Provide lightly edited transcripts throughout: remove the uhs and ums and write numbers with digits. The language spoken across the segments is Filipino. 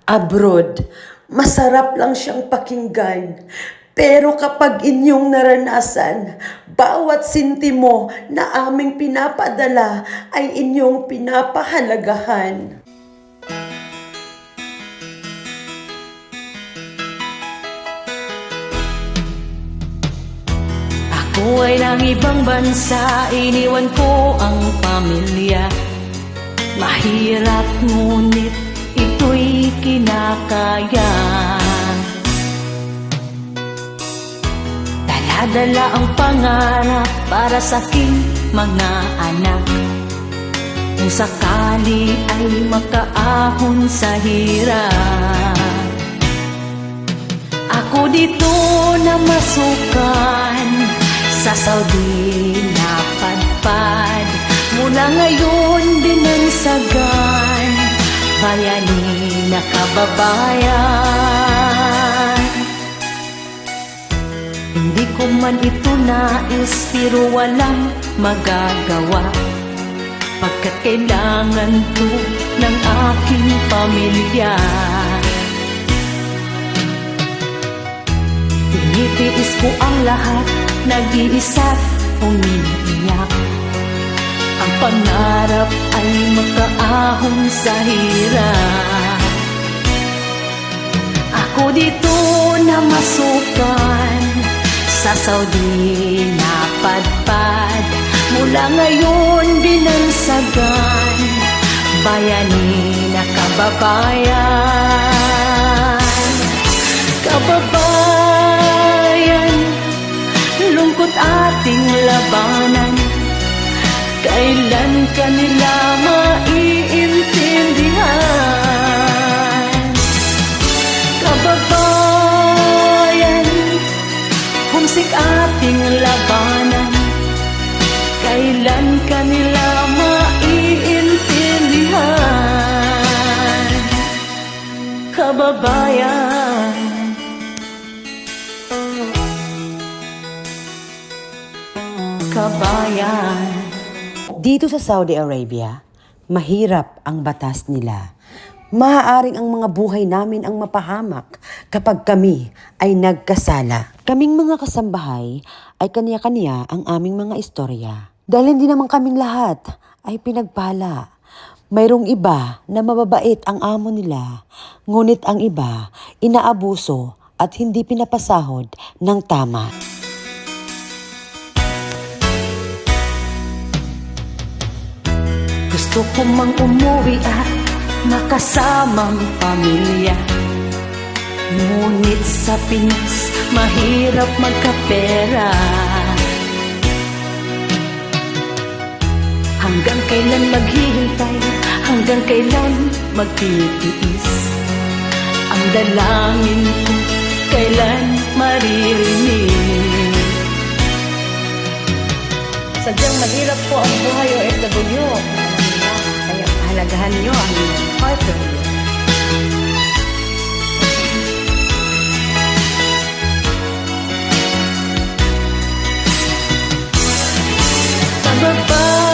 abroad. Masarap lang siyang pakinggan. Pero kapag inyong naranasan, bawat sintimo na aming pinapadala ay inyong pinapahalagahan. Ako ay ng ibang bansa, iniwan ko ang pamilya. Mahirap ngunit ito'y kinakaya. Dala-dala ang pangarap para sa aking mga anak. Kung sakali ay makaahon sa hirap, ako dito na masukan sa Saudi napadpad. Mula ngayon binansagan, bayani na kababayan. Hindi ko man ito nais pero walang magagawa, pagkat kailangan to ng aking pamilya. Tinitiis ko ang lahat, nag-iisa't umiiyak. Ang pangarap ay makaahon sa hirap. Ako dito na masukan sa Saudi napadpad. Mula ngayon binansagan, bayani na kababayan. Kababayan, lungkot ating labanan. Kailan ka nila maiintindihan? Kababayan, humsik ating labanan. Kailan ka nila maiintindihan? Kababayan, kabayan. Dito sa Saudi Arabia, mahirap ang batas nila. Maaaring ang mga buhay namin ang mapahamak kapag kami ay nagkasala. Kaming mga kasambahay ay kaniya-kaniya ang aming mga istorya. Dahil hindi naman kaming lahat ay pinagpala. Mayroong iba na mababait ang amo nila, ngunit ang iba inaabuso at hindi pinapasahod ng tama. Gusto ko mang umuwi at makasamang pamilya. Ngunit sa Pinas, mahirap magkapera. Hanggang kailan maghihintay, hanggang kailan magtitiis. Ang dalangin ko, kailan maririnig. Sadyang mahirap po ang buhay OFW. Kaya pahalagahan nyo ang OFW.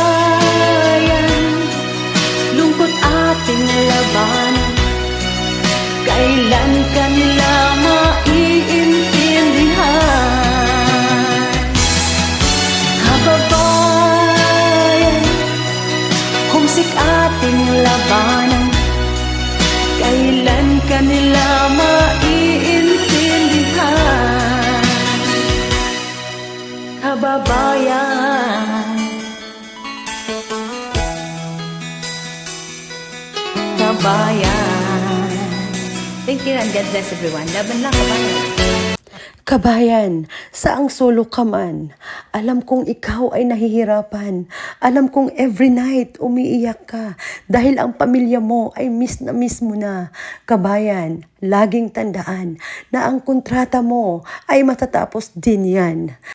Kababayan, lungkot ating labanan. Kailan ka nila maiintindihan? Kababayan, humsik ating labanan. Kailan ka nila maiintindihan? Kababayan, kabayan. Thank you and God bless everyone. Laban lang, kabayan. Kabayan, saang sulok ka man, alam kong ikaw ay nahihirapan. Alam kong every night umiiyak ka dahil ang pamilya mo ay miss mo na. Kabayan, laging tandaan na ang kontrata mo ay matatapos din yan.